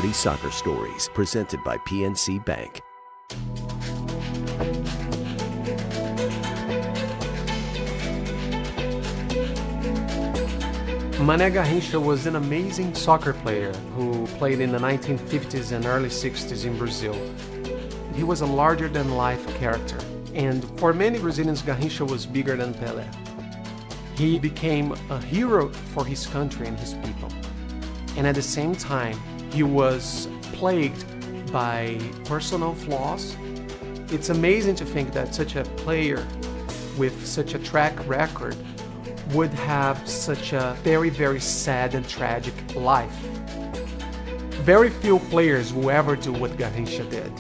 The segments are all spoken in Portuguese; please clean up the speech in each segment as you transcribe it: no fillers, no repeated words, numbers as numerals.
30 Soccer Stories, presented by PNC Bank. Mané Garrincha was an amazing soccer player who played in the 1950s and early 60s in Brazil. He was a larger-than-life character, and for many Brazilians, Garrincha was bigger than Pelé. He became a hero for his country and his people. And at the same time, he was plagued by personal flaws. It's amazing to think that such a player with such a track record would have such a very, very sad and tragic life. Very few players will ever do what Garrincha did.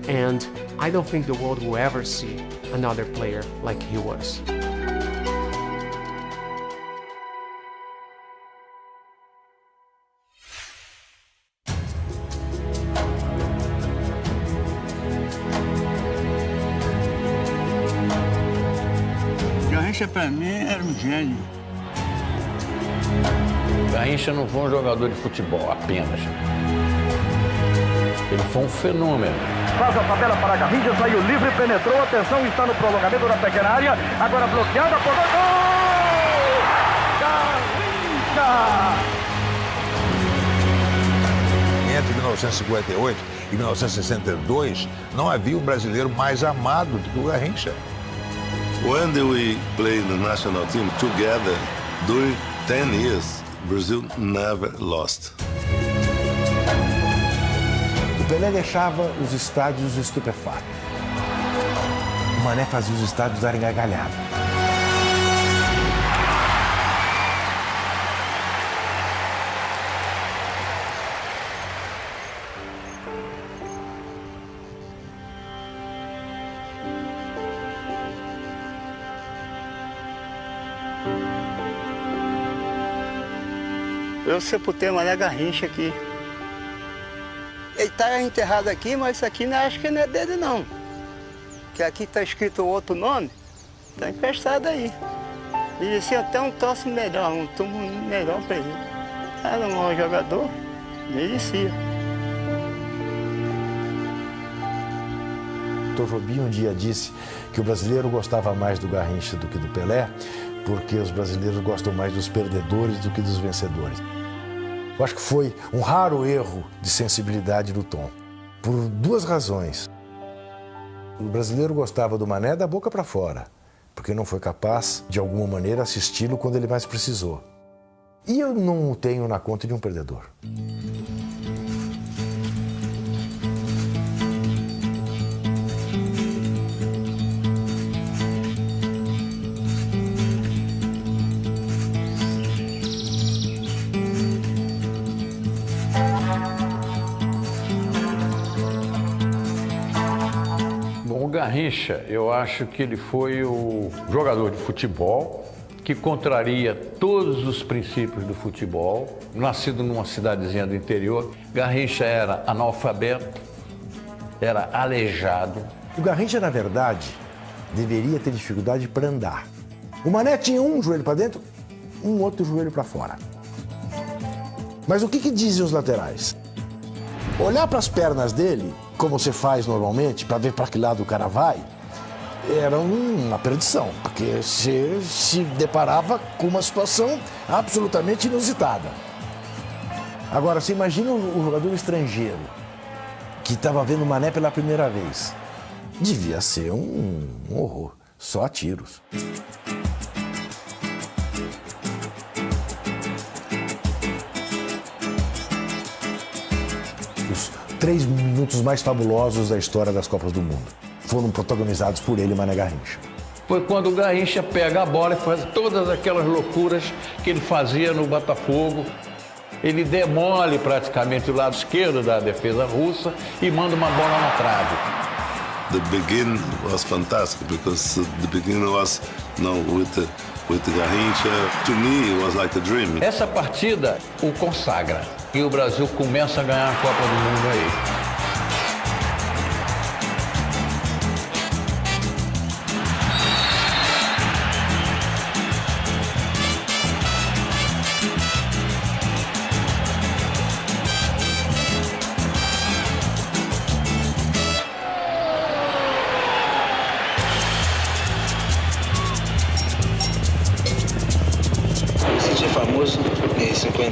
And I don't think the world will ever see another player like he was. Garrincha, para mim, era um gênio. Garrincha não foi um jogador de futebol apenas. Ele foi um fenômeno. Faz a tabela para Garrincha, saiu livre, penetrou, atenção, está no prolongamento da pequena área, agora bloqueada por gol! Garrincha! Entre 1958 e 1962, não havia um brasileiro mais amado do que o Garrincha. When we played the national team together, during 10 years, Brazil never lost. O Pelé deixava os estádios estupefatos. O Mané fazia os estádios darem gargalhada. Eu sepultei Mané Garrincha aqui. Ele está enterrado aqui, mas isso aqui acho que não é dele, não. Que aqui está escrito outro nome, está emprestado aí. Merecia até um troço melhor, um túmulo melhor para ele. Era um bom jogador, merecia. Dr. Jobim um dia disse que o brasileiro gostava mais do Garrincha do que do Pelé, porque os brasileiros gostam mais dos perdedores do que dos vencedores. Eu acho que foi um raro erro de sensibilidade do Tom, por duas razões. O brasileiro gostava do Mané da boca para fora, porque não foi capaz, de alguma maneira, assisti-lo quando ele mais precisou. E eu não o tenho na conta de um perdedor. O Garrincha, eu acho que ele foi o jogador de futebol que contraria todos os princípios do futebol, nascido numa cidadezinha do interior. Garrincha era analfabeto, era aleijado. O Garrincha, na verdade, deveria ter dificuldade para andar. O Mané tinha um joelho para dentro, um outro joelho para fora. Mas o que dizem os laterais? Olhar para as pernas dele, como você faz normalmente, para ver para que lado o cara vai, era uma perdição, porque você se deparava com uma situação absolutamente inusitada. Agora, você imagina o jogador estrangeiro que estava vendo o Mané pela primeira vez. Devia ser um horror, só tiros. Os 3 minutos mais fabulosos da história das Copas do Mundo foram protagonizados por ele, Mané Garrincha. Foi quando o Garrincha pega a bola e faz todas aquelas loucuras que ele fazia no Botafogo. Ele demole praticamente o lado esquerdo da defesa russa e manda uma bola na trave. The beginning was fantastic because the beginning was with Garrincha. To me, it was like a dream. Essa partida o consagra e o Brasil começa a ganhar a Copa do Mundo aí.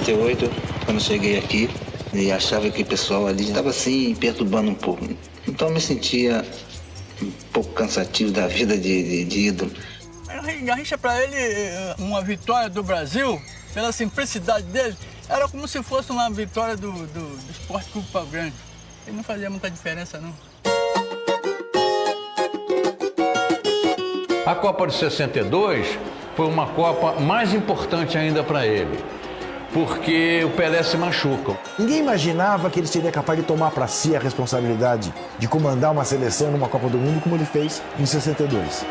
68, quando cheguei aqui, e achava que o pessoal ali estava assim, perturbando um pouco. Então eu me sentia um pouco cansativo da vida de ídolo. Garrincha, para ele, uma vitória do Brasil, pela simplicidade dele, era como se fosse uma vitória do Esporte Clube Pau Grande. Ele não fazia muita diferença, não. A Copa de 62 foi uma Copa mais importante ainda para ele, porque o Pelé se machuca. Ninguém imaginava que ele seria capaz de tomar para si a responsabilidade de comandar uma seleção numa Copa do Mundo como ele fez em 62.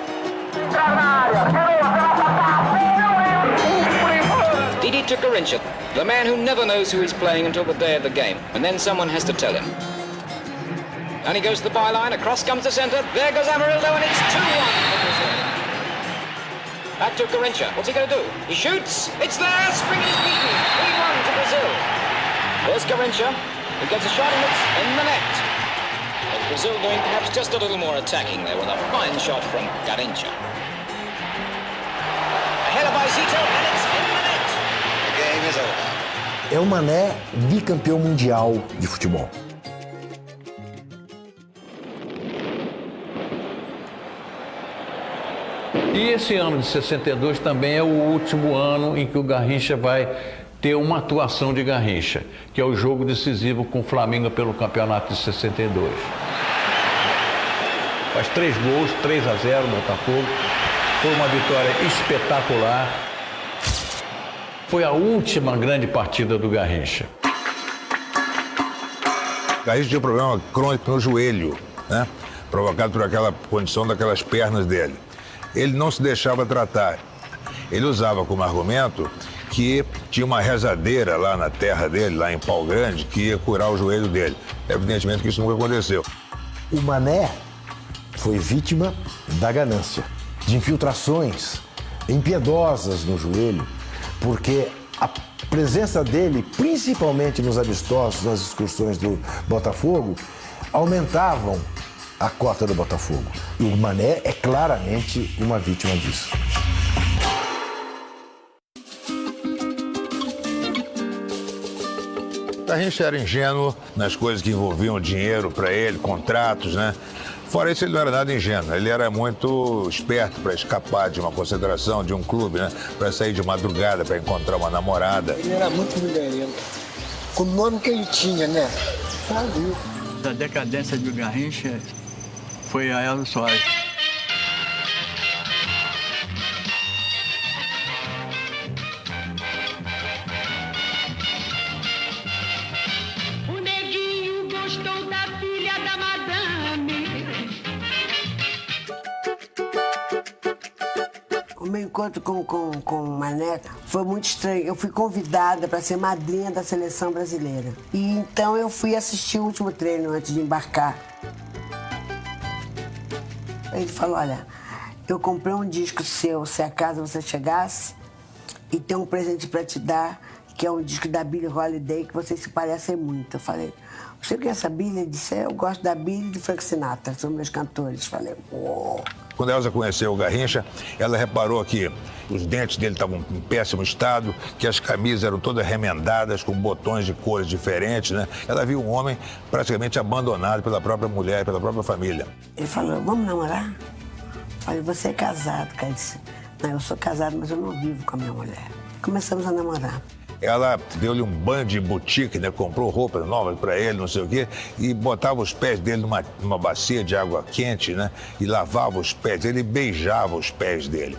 Didi Garrincha, the man who never knows who he's playing until the day of the game, and then someone has to tell him. And he goes to the byline, across comes the centre, there goes Amarildo, and it's 2-1 for Brazil. Back to Garrincha, what's he going to do? He shoots, it's there, Springer is beaten, 3-1 to Brazil. There's Garrincha, he gets a shot and it's in the net. And Brazil doing perhaps just a little more attacking there with a fine shot from Garrincha. Ahead by Zito, and it's in the net. The game is over. É o Mané bicampeão mundial de futebol. E esse ano de 62 também é o último ano em que o Garrincha vai ter uma atuação de Garrincha, que é o jogo decisivo com o Flamengo pelo campeonato de 62. Faz 3 gols, 3-0 Botafogo. Foi uma vitória espetacular. Foi a última grande partida do Garrincha. Garrincha tinha um problema crônico no joelho, né? Provocado por aquela condição daquelas pernas dele. Ele não se deixava tratar. Ele usava como argumento que tinha uma rezadeira lá na terra dele, lá em Pau Grande, que ia curar o joelho dele. Evidentemente que isso nunca aconteceu. O Mané foi vítima da ganância, de infiltrações impiedosas no joelho, porque a presença dele, principalmente nos amistosos, nas excursões do Botafogo, aumentavam a cota do Botafogo. E o Mané é claramente uma vítima disso. Garrincha era ingênuo nas coisas que envolviam dinheiro para ele, contratos, né? Fora isso, ele não era nada ingênuo. Ele era muito esperto para escapar de uma concentração, de um clube, né? Para sair de madrugada, para encontrar uma namorada. Ele era muito mulherengo. Com o nome que ele tinha, né? Sabia. A decadência do Garrincha foi a Elza Soares. O neguinho gostou da filha da madame. O meu encontro com o Mané foi muito estranho. Eu fui convidada para ser madrinha da seleção brasileira. E então eu fui assistir o último treino antes de embarcar. Ele falou, olha, eu comprei um disco seu, se acaso você chegasse, e tem um presente para te dar, que é um disco da Billie Holiday, que vocês se parecem muito. Eu falei, você conhece a Billie? Ele disse, eu gosto da Billie e do Frank Sinatra, são meus cantores. Falei, uou. Quando a Elza conheceu o Garrincha, ela reparou que os dentes dele estavam em péssimo estado, que as camisas eram todas remendadas, com botões de cores diferentes, né? Ela viu um homem praticamente abandonado pela própria mulher, pela própria família. Ele falou, vamos namorar? Eu falei, você é casado, cara. Ele disse, não, eu sou casado, mas eu não vivo com a minha mulher. Começamos a namorar. Ela deu-lhe um banho de boutique, né? Comprou roupas novas para ele, não sei o quê, e botava os pés dele numa bacia de água quente, né? E lavava os pés dele e beijava os pés dele.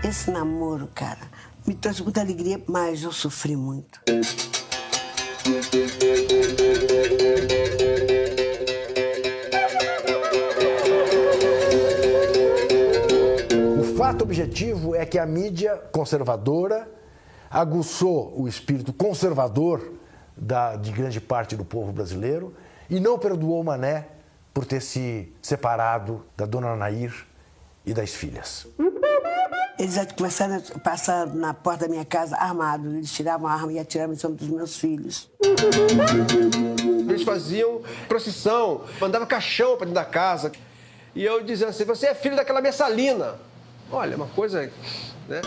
Esse namoro, cara, me trouxe muita alegria, mas eu sofri muito. O fato objetivo é que a mídia conservadora aguçou o espírito conservador de grande parte do povo brasileiro e não perdoou o Mané por ter se separado da dona Nair e das filhas. Eles começaram a passar na porta da minha casa armados. Eles tiravam a arma e atiravam em cima dos meus filhos. Eles faziam procissão, mandavam caixão para dentro da casa. E eu dizia assim, você é filho daquela Messalina. Olha, uma coisa, né?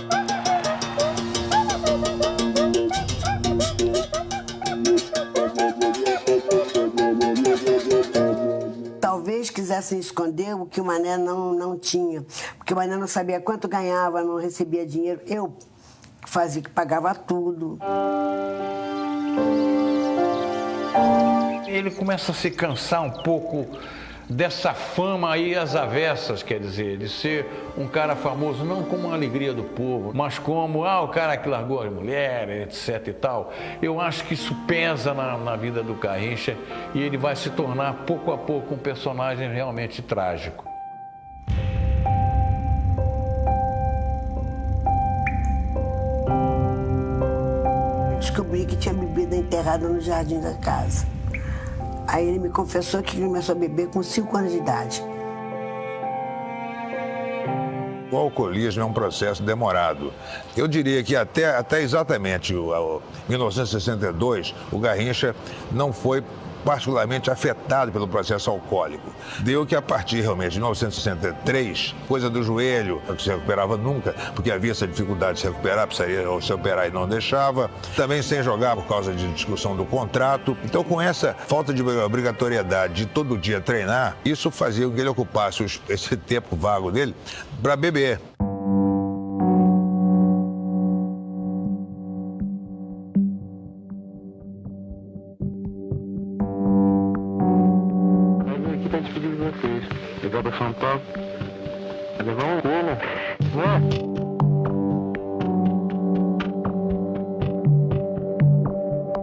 eles quisessem esconder o que o Mané não tinha. Porque o Mané não sabia quanto ganhava, não recebia dinheiro. Eu fazia, que pagava tudo. Ele começa a se cansar um pouco dessa fama aí às avessas, quer dizer, de ser um cara famoso, não como uma alegria do povo, mas como, o cara que largou as mulheres, etc e tal. Eu acho que isso pesa na vida do Garrincha e ele vai se tornar, pouco a pouco, um personagem realmente trágico. Descobri que tinha bebida enterrada no jardim da casa. Aí ele me confessou que começou a beber com 5 anos de idade. O alcoolismo é um processo demorado. Eu diria que até exatamente 1962, o Garrincha não foi particularmente afetado pelo processo alcoólico. Deu que a partir realmente de 1963, coisa do joelho, que se recuperava nunca, porque havia essa dificuldade de se recuperar, precisaria se operar e não deixava. Também sem jogar por causa de discussão do contrato. Então, com essa falta de obrigatoriedade de todo dia treinar, isso fazia com que ele ocupasse esse tempo vago dele para beber. Levar para São Paulo, levar um rolo.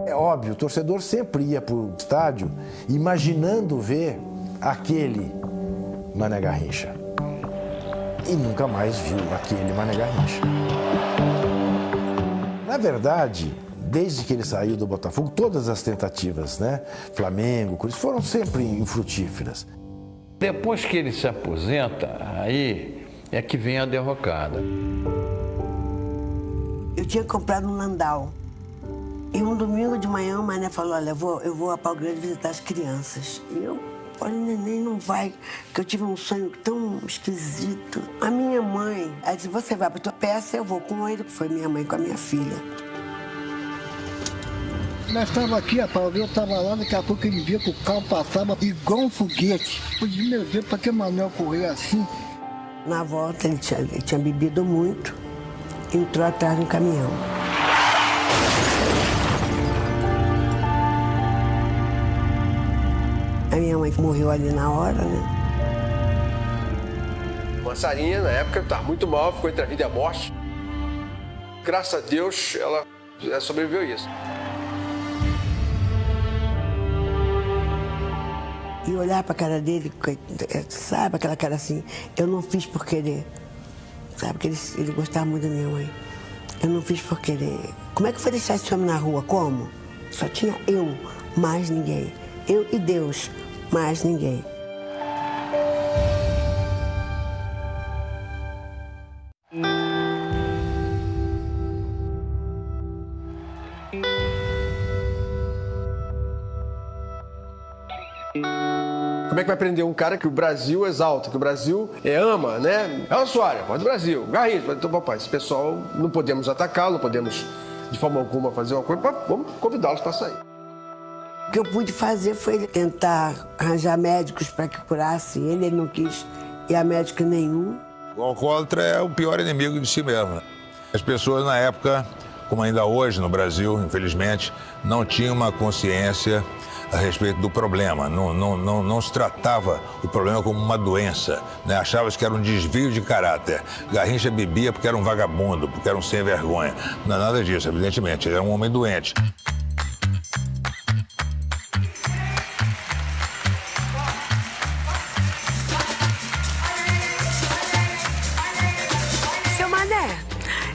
É óbvio, o torcedor sempre ia para o estádio imaginando ver aquele Mané Garrincha. E nunca mais viu aquele Mané Garrincha. Na verdade, desde que ele saiu do Botafogo, todas as tentativas, né? Flamengo, Corinthians, foram sempre infrutíferas. Depois que ele se aposenta, aí é que vem a derrocada. Eu tinha comprado um Landau. E um domingo de manhã o Mané falou, olha, eu vou a Pau Grande visitar as crianças. E eu, olha, neném, não vai, porque eu tive um sonho tão esquisito. A minha mãe, ela disse, você vai para tua peça, eu vou com ele, que foi minha mãe com a minha filha. Nós estávamos aqui, rapaz, eu estava lá, daqui a pouco ele via que o carro passava igual um foguete. Eu disse, meu Deus, para que Manuel correr assim? Na volta ele tinha bebido muito, entrou atrás de um caminhão. A minha mãe morreu ali na hora, né? Uma Sarinha, na época, estava muito mal, ficou entre a vida e a morte. Graças a Deus, ela sobreviveu a isso. E olhar para a cara dele, sabe aquela cara assim, eu não fiz por querer. Sabe que ele gostava muito da minha mãe. Eu não fiz por querer. Como é que foi deixar esse homem na rua? Como? Só tinha eu, mais ninguém. Eu e Deus, mais ninguém. Como é que vai prender um cara que o Brasil exalta, que o Brasil ama, né? É o Soares, voz do Brasil, Garrincha. Então, papai, esse pessoal não podemos atacá-lo, não podemos de forma alguma fazer uma coisa, vamos convidá-los para sair. O que eu pude fazer foi tentar arranjar médicos para que curasse ele não quis ir a médico nenhum. O alcoólatra é o pior inimigo de si mesmo, né? As pessoas na época, como ainda hoje no Brasil, infelizmente, não tinham uma consciência a respeito do problema. Não se tratava o problema como uma doença, né? Achava-se que era um desvio de caráter. Garrincha bebia porque era um vagabundo, porque era um sem vergonha. Não é nada disso, evidentemente. Ele era um homem doente.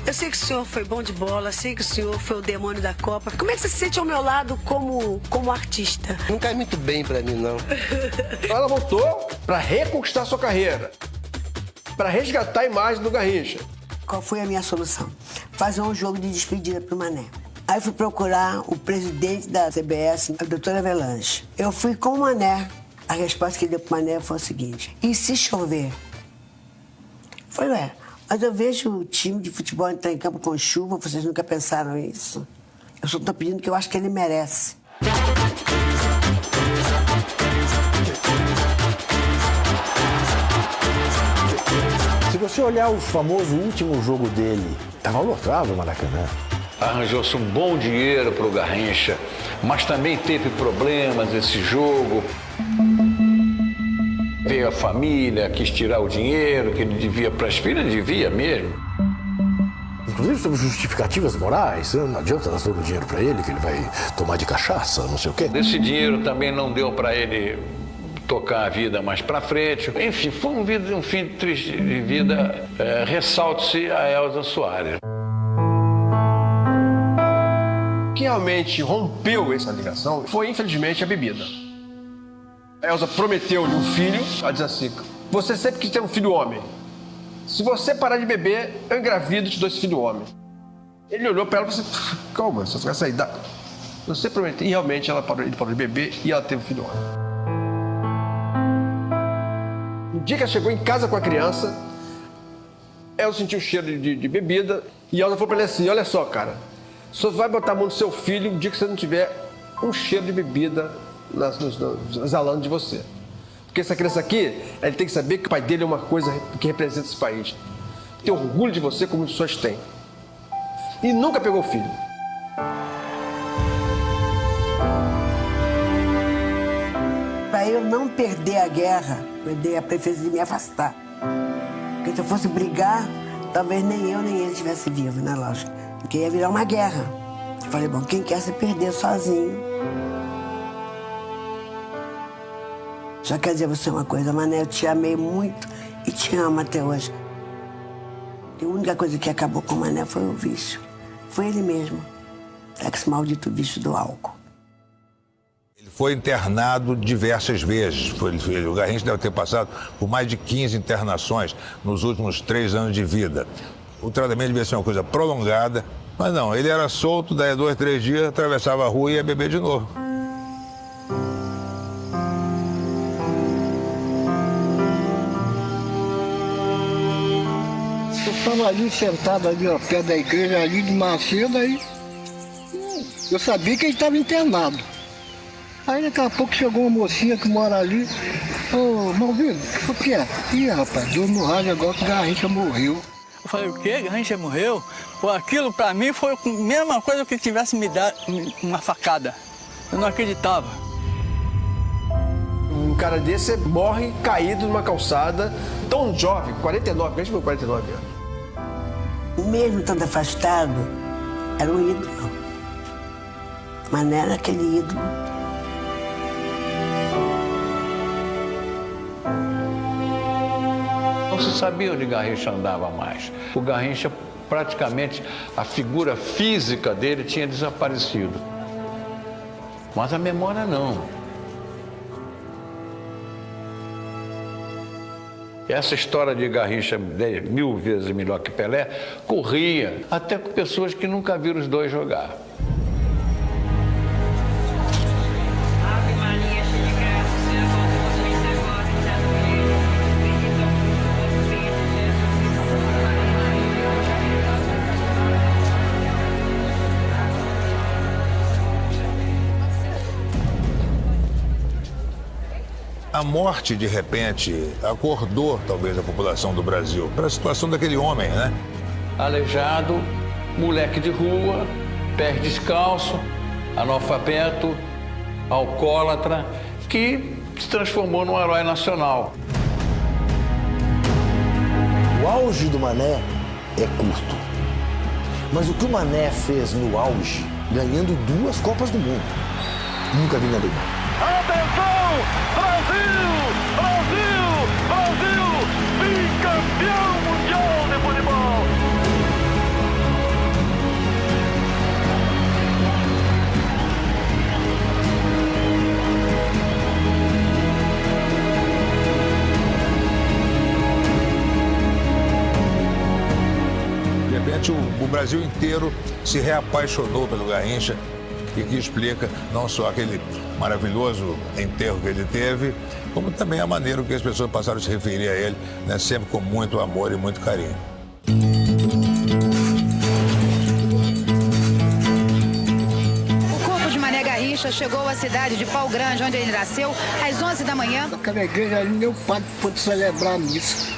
Eu sei que o senhor foi bom de bola, sei que o senhor foi o demônio da Copa. Como é que você se sente ao meu lado como artista? Não cai muito bem pra mim, não. Ela voltou pra reconquistar sua carreira, pra resgatar a imagem do Garrincha. Qual foi a minha solução? Fazer um jogo de despedida pro Mané. Aí fui procurar o presidente da CBS, a doutora Avelange. Eu fui com o Mané. A resposta que ele deu pro Mané foi a seguinte: e se chover? Eu falei, ué, mas eu vejo o time de futebol entrar em campo com chuva, vocês nunca pensaram isso? Eu só estou pedindo que eu acho que ele merece. olhar o famoso último jogo dele, estava lotado o Maracanã. Arranjou-se um bom dinheiro para o Garrincha, mas também teve problemas esse jogo. Veio a família, quis tirar o dinheiro que ele devia para as filhas, devia mesmo. Inclusive sobre justificativas morais, não adianta dar todo o dinheiro para ele, que ele vai tomar de cachaça, não sei o quê. Esse dinheiro também não deu para ele tocar a vida mais para frente. Enfim, foi um fim triste de vida. Ressalte-se a Elza Soares. O que realmente rompeu essa ligação foi, infelizmente, a bebida. A Elza prometeu-lhe um filho, ela diz assim: você sempre quis ter um filho homem. Se você parar de beber, eu engravido e te dou esse filho homem. Ele olhou para ela e falou assim: calma, você fica essa idade. Você prometeu. E realmente ele parou de beber e ela teve um filho homem. No dia que ela chegou em casa com a criança, ela sentiu o cheiro de bebida e ela falou para ele assim: olha só, cara, só vai botar a mão no seu filho no dia que você não tiver um cheiro de bebida exalando de você. Porque essa criança aqui, ele tem que saber que o pai dele é uma coisa que representa esse país. Tem orgulho de você como muitas pessoas têm. E nunca pegou filho. Para eu não perder a guerra, eu dei a preferência de me afastar. Porque se eu fosse brigar, talvez nem eu nem ele estivesse vivo, né, lógico? Porque ia virar uma guerra. Eu falei, bom, quem quer se perder sozinho? Só quer dizer você uma coisa, Mané, eu te amei muito e te amo até hoje. E a única coisa que acabou com o Mané foi o vício. Foi ele mesmo. Esse maldito vício do álcool. Ele foi internado diversas vezes. O Garrincha deve ter passado por mais de 15 internações nos últimos 3 anos de vida. O tratamento devia ser uma coisa prolongada, mas não, ele era solto, daí 2, 3 dias, atravessava a rua e ia beber de novo. Eu estava ali sentado ali ao pé da igreja ali de Macedo, aí eu sabia que ele estava internado. Aí daqui a pouco chegou uma mocinha que mora ali. Ô, Malvino, o que é? Ih, rapaz, deu no rádio agora que o Garrincha morreu. Eu falei, o quê? Garrincha morreu? Pô, aquilo pra mim foi a mesma coisa que tivesse me dado uma facada. Eu não acreditava. Um cara desse morre caído numa calçada, tão jovem, 49, mesmo 49 anos. Mesmo tanto afastado, era um ídolo. Mas não era aquele ídolo. Não se sabia onde Garrincha andava mais. O Garrincha, praticamente, a figura física dele tinha desaparecido. Mas a memória não. Essa história de Garrincha, 1000 vezes melhor que Pelé, corria até com pessoas que nunca viram os dois jogar. A morte, de repente, acordou, talvez, a população do Brasil para a situação daquele homem, né? Aleijado, moleque de rua, pés descalço, analfabeto, alcoólatra, que se transformou num herói nacional. O auge do Mané é curto. Mas o que o Mané fez no auge, ganhando 2 Copas do Mundo, nunca vi ninguém. Atenção! Brasil! Brasil! Brasil! Bicampeão mundial de futebol! De repente, o Brasil inteiro se reapaixonou pelo Garrincha, e que explica não só aquele maravilhoso enterro que ele teve, como também a maneira que as pessoas passaram a se referir a ele, né, sempre com muito amor e muito carinho. O corpo de Mané Garrincha chegou à cidade de Pau Grande, onde ele nasceu, às 11 da manhã. Aquela igreja ali, meu pai pôde celebrar a missa.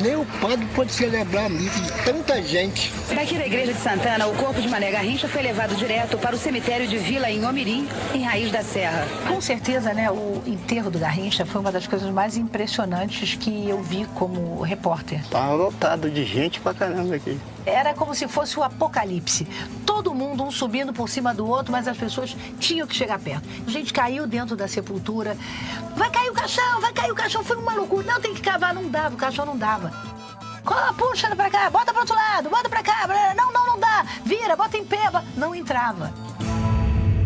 Nem o padre pode celebrar a missa de tanta gente. Daqui da igreja de Santana, o corpo de Mané Garrincha foi levado direto para o cemitério de Vila em Omirim, em Raiz da Serra. Com certeza, né, o enterro do Garrincha foi uma das coisas mais impressionantes que eu vi como repórter. Tava lotado de gente pra caramba aqui. Era como se fosse o apocalipse. Todo mundo, um subindo por cima do outro, mas as pessoas tinham que chegar perto. A gente caiu dentro da sepultura. Vai cair o caixão, vai cair o caixão. Foi uma loucura. Não, tem que cavar. Não dava, o caixão não dava. Puxa pra cá, bota pro outro lado, bota pra cá. Não dá. Vira, bota em pé. Não entrava.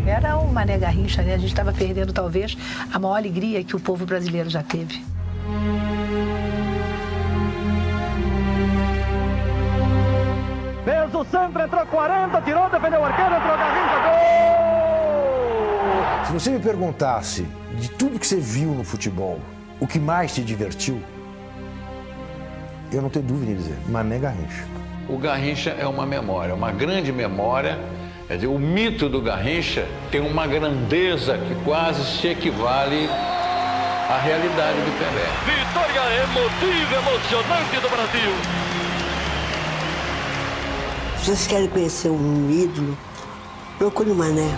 Era um Mané Garrincha, né? A gente estava perdendo, talvez, a maior alegria que o povo brasileiro já teve. Fez o centro, entrou 40, tirou, defendeu o arqueiro, entrou Garrincha, gol! Se você me perguntasse de tudo que você viu no futebol, o que mais te divertiu, eu não tenho dúvida em dizer, Mané Garrincha. O Garrincha é uma memória, uma grande memória. Quer dizer, o mito do Garrincha tem uma grandeza que quase se equivale à realidade do Pelé. Vitória emotiva, emocionante do Brasil. Se vocês querem conhecer um ídolo, procure o Mané.